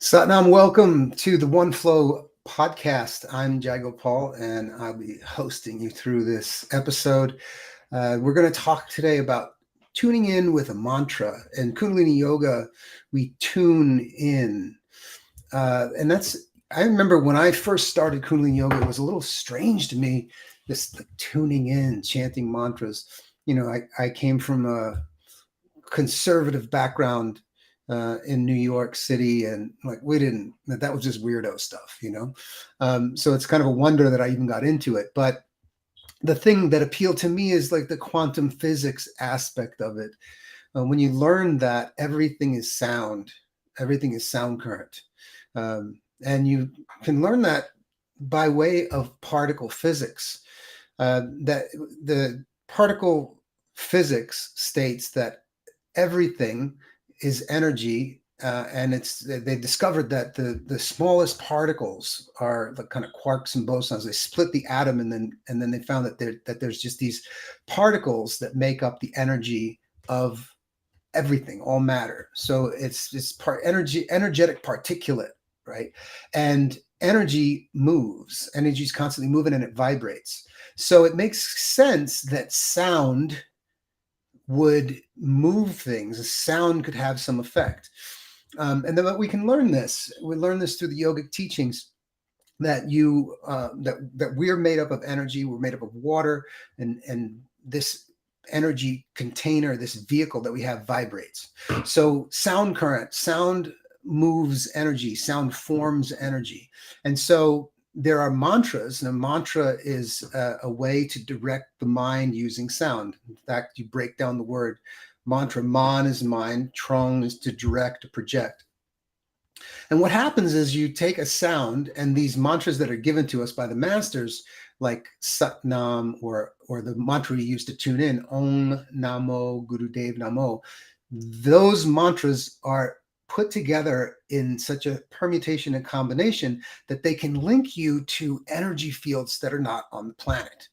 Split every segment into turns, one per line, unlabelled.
Satnam, welcome to the One Flow podcast. I'm Jaigopal, and I'll be hosting you through this episode. We're going to talk today about tuning in with a mantra. In Kundalini Yoga, we tune in. I remember when I first started Kundalini Yoga, it was a little strange to me, this like, tuning in, chanting mantras. I came from a conservative background in New York City, and like that was just weirdo stuff. So it's kind of a wonder that I even got into it. But the thing that appealed to me is like the quantum physics aspect of it. When you learn that everything is sound current, and you can learn that by way of particle physics. That the particle physics states that everything is energy, and they discovered that the smallest particles are the kind of quarks and bosons. They split the atom, and then they found that there's just these particles that make up the energy of everything, all matter. So it's energetic particulate, right? And energy moves. Energy is constantly moving, and it vibrates. So it makes sense that sound would move things. Sound could have some effect. And then we can learn this. We learn this through the yogic teachings that that we're made up of energy. We're made up of water, and this energy container, this vehicle that we have, vibrates. So sound current, sound moves energy, sound forms energy. And so there are mantras, and a mantra is a way to direct the mind using sound. In fact, you break down the word mantra. Man is mind, trong is to direct, to project. And what happens is you take a sound, and these mantras that are given to us by the masters, like Satnam, or the mantra we use to tune in, Ong Namo, Gurudev Namo, those mantras are put together in such a permutation and combination that they can link you to energy fields that are not on the planet.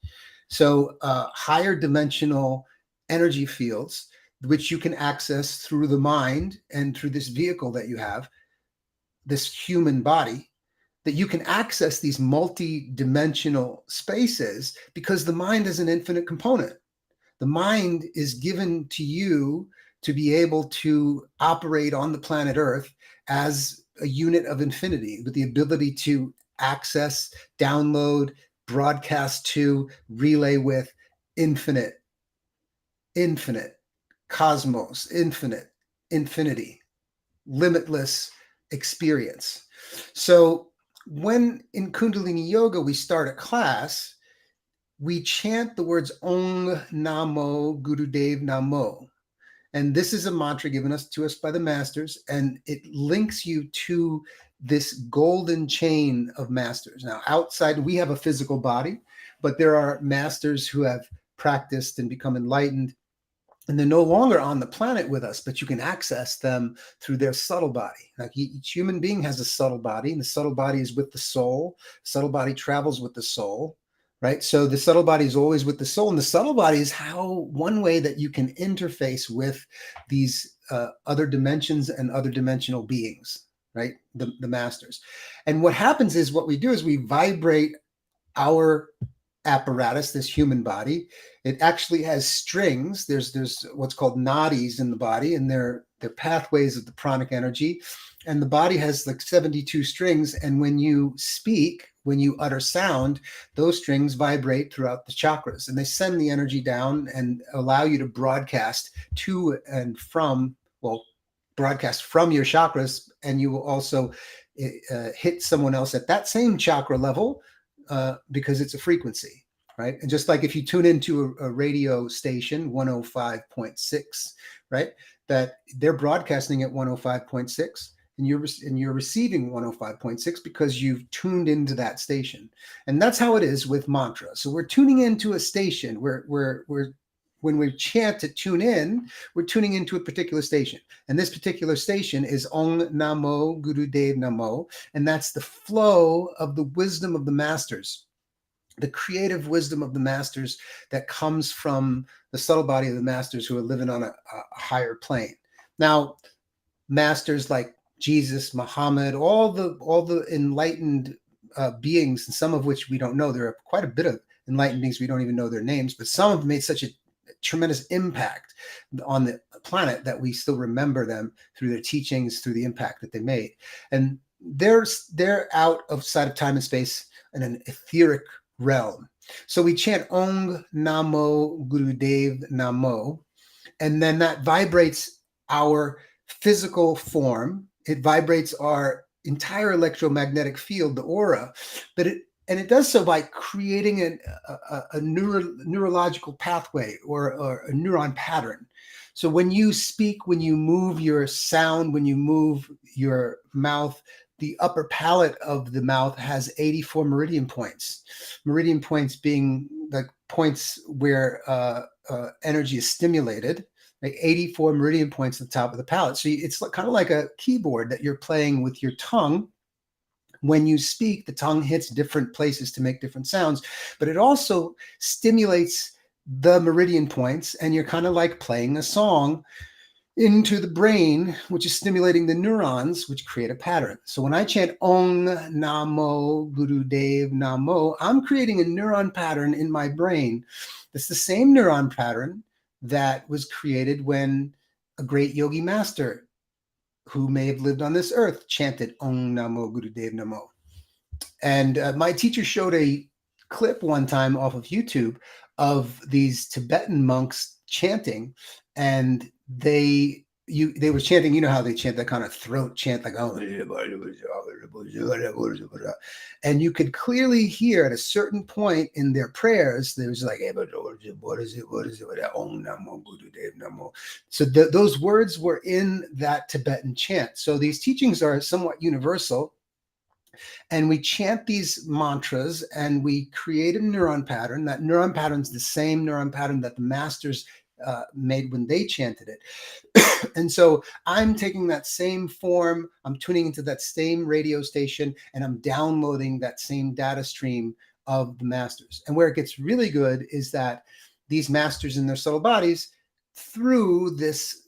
So higher dimensional energy fields, which you can access through the mind and through this vehicle that you have, this human body, that you can access these multi-dimensional spaces because the mind is an infinite component. The mind is given to you to be able to operate on the planet Earth as a unit of infinity, with the ability to access, download, broadcast to, relay with infinite cosmos, infinity, limitless experience. So when in Kundalini Yoga we start a class, we chant the words Ong Namo, Gurudev Namo. And this is a mantra given to us by the masters, and it links you to this golden chain of masters. Now, outside, we have a physical body, but there are masters who have practiced and become enlightened, and they're no longer on the planet with us, but you can access them through their subtle body. Like each human being has a subtle body, and the subtle body is with the soul. The subtle body travels with the soul. Right. So the subtle body is always with the soul, and the subtle body is one way that you can interface with these other dimensions and other dimensional beings, right? The masters. And what happens is what we do is we vibrate our apparatus, this human body. It actually has strings. There's what's called nadis in the body, and they're pathways of the pranic energy. And the body has like 72 strings. And when you speak, when you utter sound, those strings vibrate throughout the chakras, and they send the energy down and allow you to broadcast to and from, broadcast from your chakras. And you will also hit someone else at that same chakra level because it's a frequency, right? And just like if you tune into a radio station, 105.6, right, that they're broadcasting at 105.6. And you're receiving 105.6 because you've tuned into that station. And that's how it is with mantra. So we're tuning into a station. When we chant to tune in, we're tuning into a particular station. And this particular station is Ong Namo, Gurudev Namo. And that's the flow of the wisdom of the masters, the creative wisdom of the masters that comes from the subtle body of the masters who are living on a higher plane. Now, masters like Jesus, Muhammad, all the enlightened beings, and some of which we don't know. There are quite a bit of enlightened beings we don't even know their names, but some have made such a tremendous impact on the planet that we still remember them through their teachings, through the impact that they made. And they're outside of time and space in an etheric realm. So we chant Ong Namo Gurudev Namo, and then that vibrates our physical form. It vibrates our entire electromagnetic field, the aura, but it does so by creating a neurological pathway or a neuron pattern. So when you speak, when you move your sound, when you move your mouth, the upper palate of the mouth has 84 meridian points. Meridian points being the points where energy is stimulated. Like 84 meridian points at the top of the palate. So it's kind of like a keyboard that you're playing with your tongue. When you speak, the tongue hits different places to make different sounds, but it also stimulates the meridian points, and you're kind of like playing a song into the brain, which is stimulating the neurons, which create a pattern. So when I chant Ong Namo Gurudev Namo, I'm creating a neuron pattern in my brain. It's the same neuron pattern that was created when a great yogi master who may have lived on this earth chanted Ong Namo Gurudev Namo. And my teacher showed a clip one time off of YouTube of these Tibetan monks chanting, and they were chanting, you know how they chant that kind of throat chant, like, oh, and you could clearly hear at a certain point in their prayers, there was like, what is it? Om Namo Gurudev Namo. So those words were in that Tibetan chant. So these teachings are somewhat universal. And we chant these mantras and we create a neuron pattern. That neuron pattern is the same neuron pattern that the masters made when they chanted it. And so I'm taking that same form, I'm tuning into that same radio station, and I'm downloading that same data stream of the masters. And where it gets really good is that these masters in their subtle bodies, through this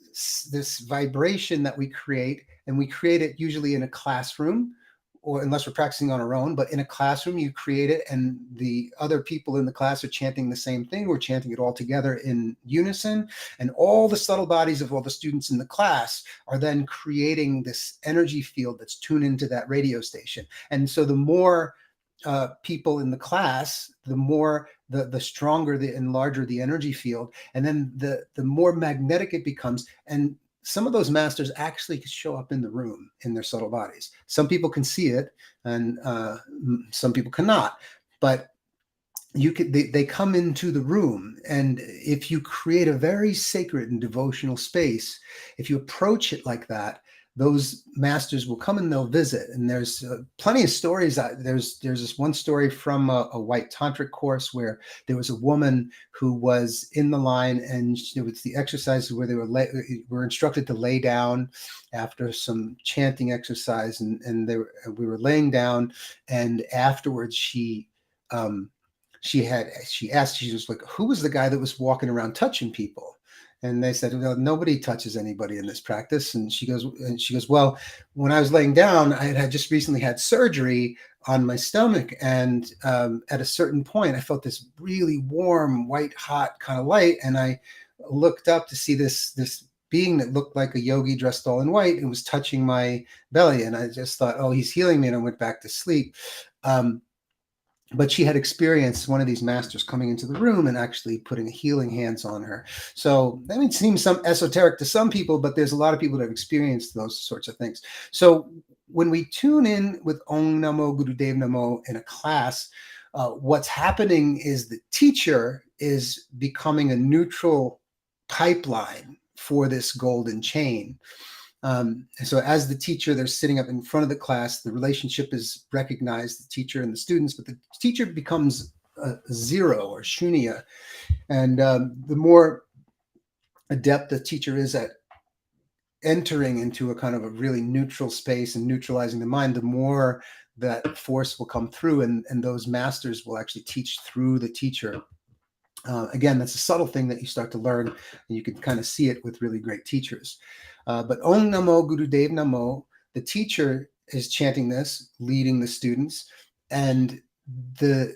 vibration that we create, and we create it usually in a classroom, or unless we're practicing on our own, but in a classroom, you create it and the other people in the class are chanting the same thing. We're chanting it all together in unison. And all the subtle bodies of all the students in the class are then creating this energy field that's tuned into that radio station. And so the more people in the class, the more the stronger and larger the energy field. And then the more magnetic it becomes. And some of those masters actually show up in the room in their subtle bodies. Some people can see it, and some people cannot. But they come into the room, and if you create a very sacred and devotional space, if you approach it like that, those masters will come and they'll visit. And there's plenty of stories. There's this one story from a white tantric course where there was a woman who was in the line, and it was the exercises where they were instructed to lay down after some chanting exercise, and we were laying down, and afterwards she asked, she was like, who was the guy that was walking around touching people? And they said, well, nobody touches anybody in this practice. And she goes, well, when I was laying down, I had just recently had surgery on my stomach. And at a certain point, I felt this really warm, white hot kind of light. And I looked up to see this being that looked like a yogi dressed all in white and was touching my belly. And I just thought, oh, he's healing me. And I went back to sleep. But she had experienced one of these masters coming into the room and actually putting healing hands on her. So that it seems some esoteric to some people, but there's a lot of people that have experienced those sorts of things. So when we tune in with Ong Namo Gurudev Namo in a class, what's happening is the teacher is becoming a neutral pipeline for this golden chain. So as the teacher, they're sitting up in front of the class, the relationship is recognized, the teacher and the students, but the teacher becomes a zero or shunya. And the more adept the teacher is at entering into a kind of a really neutral space and neutralizing the mind, the more that force will come through, and those masters will actually teach through the teacher. Again, that's a subtle thing that you start to learn, and you can kind of see it with really great teachers. But Ong Namo Gurudev Namo, the teacher is chanting this, leading the students, and the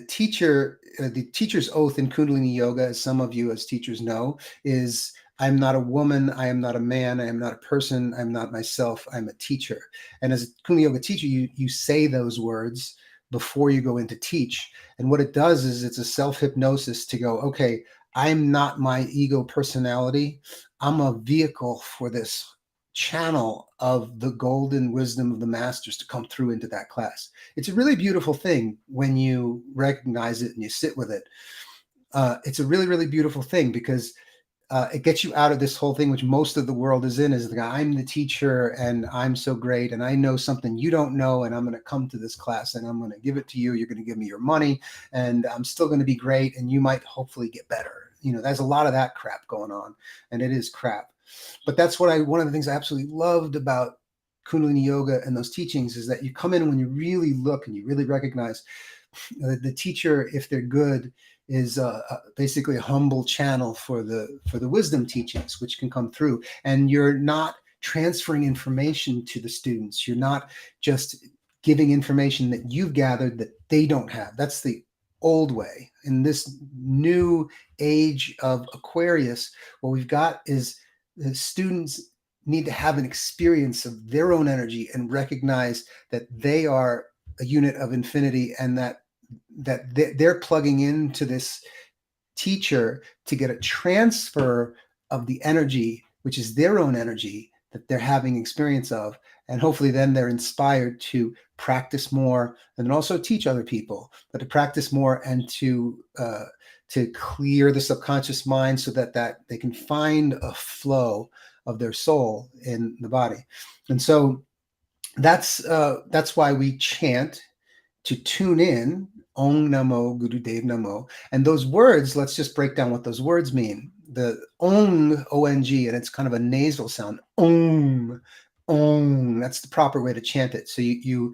teacher's oath in Kundalini Yoga, as some of you as teachers know, is I'm not a woman, I am not a man, I am not a person, I'm not myself, I'm a teacher. And as a Kundalini Yoga teacher, you say those words before you go in to teach. And what it does is it's a self-hypnosis to go, okay, I'm not my ego personality. I'm a vehicle for this channel of the golden wisdom of the masters to come through into that class. It's a really beautiful thing when you recognize it and you sit with it. It's a really, really beautiful thing because it gets you out of this whole thing, which most of the world is in, is the guy, I'm the teacher and I'm so great and I know something you don't know and I'm going to come to this class and I'm going to give it to you. You're going to give me your money and I'm still going to be great and you might hopefully get better. There's a lot of that crap going on, and it is crap. But that's one of the things I absolutely loved about Kundalini Yoga and those teachings is that you come in when you really look and you really recognize the teacher, if they're good, is basically a humble channel for the wisdom teachings, which can come through. And you're not transferring information to the students. You're not just giving information that you've gathered that they don't have. That's the old way. In this new age of Aquarius, what we've got is the students need to have an experience of their own energy and recognize that they are a unit of infinity and that they're plugging into this teacher to get a transfer of the energy, which is their own energy that they're having experience of. And hopefully then they're inspired to practice more and then also teach other people, but to practice more and to clear the subconscious mind so that they can find a flow of their soul in the body. And so that's why we chant to tune in Ong Namo, Gurudev Namo. And those words, let's just break down what those words mean. The Ong, O-N-G, and it's kind of a nasal sound. Ong, Ong. That's the proper way to chant it. So you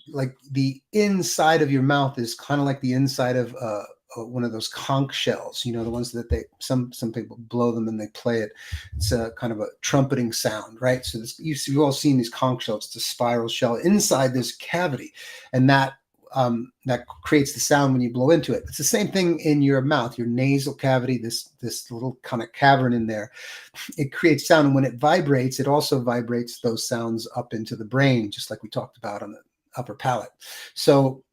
like the inside of your mouth is kind of like the inside of one of those conch shells, the ones that some people blow them and they play it. It's a kind of a trumpeting sound, right? So you've all seen these conch shells. It's a spiral shell. Inside there's a cavity, and that creates the sound when you blow into it. It's the same thing in your mouth, your nasal cavity, this little kind of cavern in there. It creates sound, and when it vibrates, it also vibrates those sounds up into the brain, just like we talked about on the upper palate. So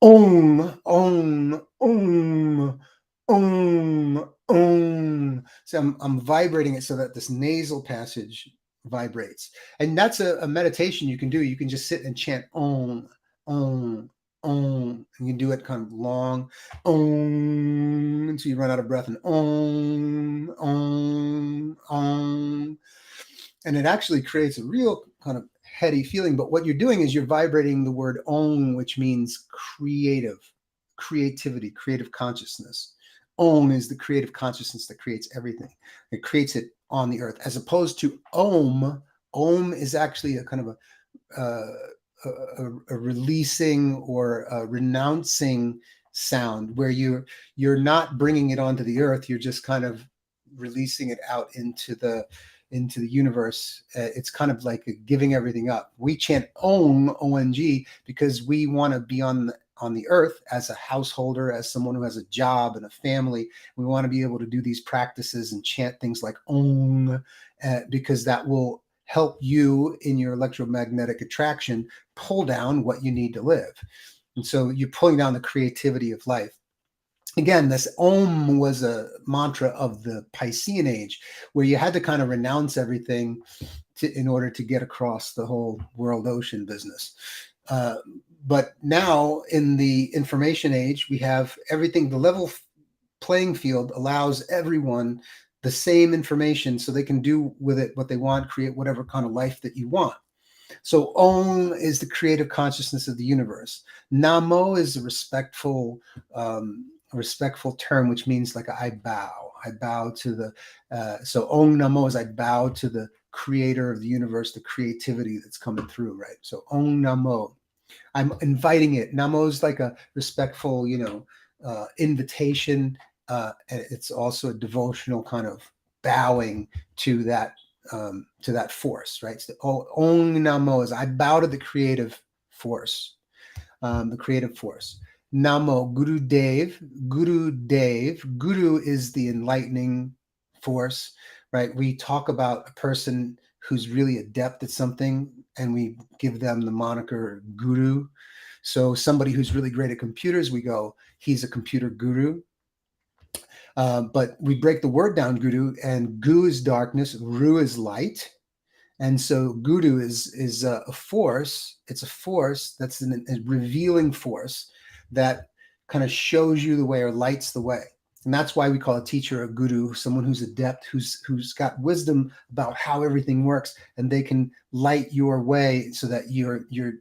Om, Om, Om, Om, Om. So I'm vibrating it so that this nasal passage vibrates. And that's a meditation you can do. You can just sit and chant Om, Om, Om. And you can do it kind of long, Om, until you run out of breath, and Om, Om, Om. And it actually creates a real kind of heady feeling. But what you're doing is you're vibrating the word Om, which means creativity, creative consciousness. Om is the creative consciousness that creates everything. It creates it on the earth, as opposed to Om. Om is actually a kind of a releasing or a renouncing sound, where you're not bringing it onto the earth. You're just kind of releasing it out into the universe. It's kind of like giving everything up. We chant Ong, O-N-G, because we want to be on the earth as a householder, as someone who has a job and a family. We want to be able to do these practices and chant things like Ong, because that will help you in your electromagnetic attraction pull down what you need to live. And so you're pulling down the creativity of life. Again, this Om was a mantra of the Piscean age, where you had to kind of renounce everything in order to get across the whole world ocean business. But now in the information age, we have everything. The level playing field allows everyone the same information so they can do with it what they want, create whatever kind of life that you want. So Om is the creative consciousness of the universe. Namo is a respectful term, which means like I bow to the, so Ong Namo is I bow to the creator of the universe, the creativity that's coming through, right? So Ong Namo, I'm inviting it. Namo is like a respectful, invitation. And it's also a devotional kind of bowing to that force, right? So Ong Namo is I bow to the creative force, Namo, Guru Dev. Guru is the enlightening force, right? We talk about a person who's really adept at something, and we give them the moniker guru. So somebody who's really great at computers, we go, he's a computer guru. But we break the word down, guru, and gu is darkness, ru is light. And so guru is a force. It's a force that's a revealing force that kind of shows you the way or lights the way. And that's why we call a teacher a guru, someone who's adept, who's got wisdom about how everything works, and they can light your way so that your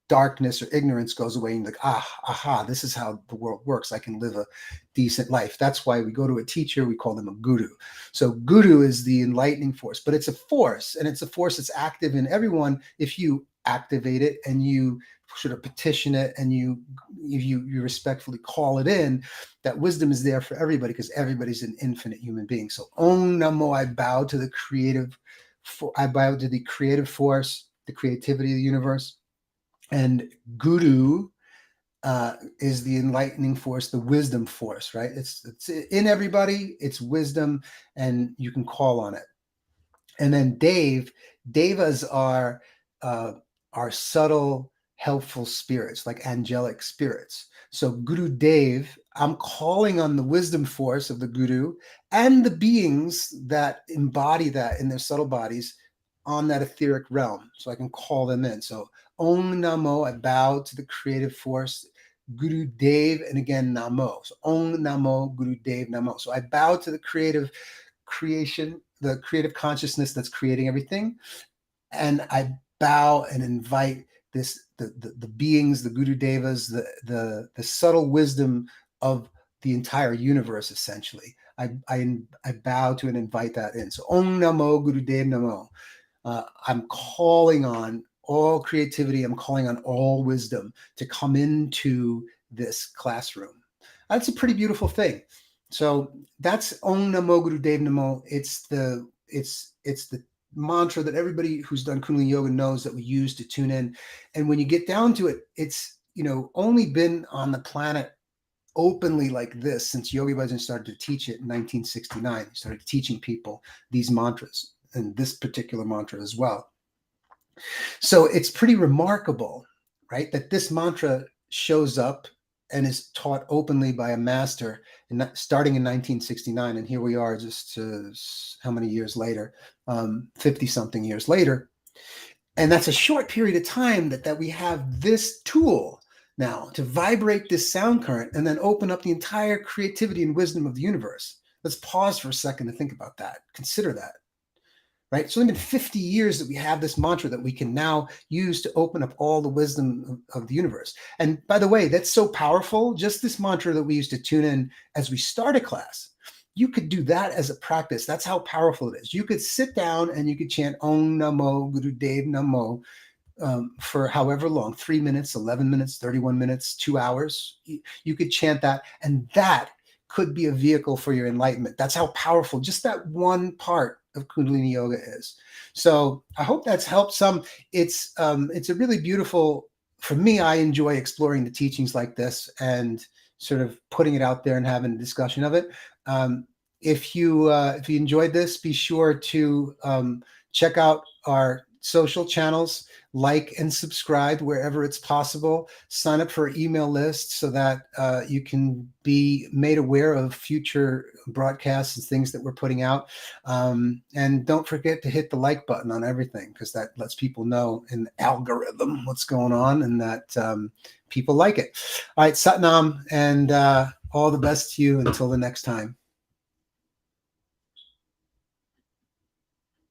darkness or ignorance goes away, and you're like, aha, this is how the world works. I can live a decent life. That's why we go to a teacher, we call them a guru. So guru is the enlightening force, but it's a force, and it's a force that's active in everyone if you activate it and you sort of petition it and you respectfully call it in. That wisdom is there for everybody because everybody's an infinite human being. So Om Namo, I bow to the creative force, the creativity of the universe. And Guru is the enlightening force, the wisdom force, right? It's in everybody. It's wisdom, and you can call on it. And then Devas are subtle, helpful spirits, like angelic spirits. So Guru Dev, I'm calling on the wisdom force of the Guru and the beings that embody that in their subtle bodies on that etheric realm. So I can call them in. So Om Namo, I bow to the creative force, Guru Dev, and again, Namo. So Om Namo, Guru Dev, Namo. So I bow to the creative creation, the creative consciousness that's creating everything. And I bow and invite the beings, the Guru Devas, the subtle wisdom of the entire universe, essentially. I bow to and invite that in. So Om Namo, Guru Dev Namo. I'm calling on all creativity. I'm calling on all wisdom to come into this classroom. That's a pretty beautiful thing. So that's Om Namo Guru Dev Namo. It's the mantra that everybody who's done Kundalini Yoga knows that we use to tune in. And when you get down to it, it's only been on the planet openly like this since Yogi Bhajan started to teach it in 1969. He started teaching people these mantras, and this particular mantra as well. So it's pretty remarkable, right, that this mantra shows up and is taught openly by a master starting in 1969. And here we are just how many years later, 50-something years later. And that's a short period of time that we have this tool now to vibrate this sound current and then open up the entire creativity and wisdom of the universe. Let's pause for a second to think about that. Consider that. Right? It's only been 50 years that we have this mantra that we can now use to open up all the wisdom of the universe. And by the way, that's so powerful. Just this mantra that we use to tune in as we start a class, you could do that as a practice. That's how powerful it is. You could sit down and you could chant Om Namo Guru Dev Namo for however long, 3 minutes, 11 minutes, 31 minutes, 2 hours. You could chant that, and that could be a vehicle for your enlightenment. That's how powerful just that one part of Kundalini Yoga is. So I hope that's helped some. It's a really beautiful, for me, I enjoy exploring the teachings like this and sort of putting it out there and having a discussion of it. If you enjoyed this, be sure to check out our social channels, like and subscribe wherever it's possible. Sign up for our email list so that you can be made aware of future broadcasts and things that we're putting out. And don't forget to hit the like button on everything, because that lets people know in the algorithm what's going on and that people like it. All right, Satnam, and all the best to you until the next time.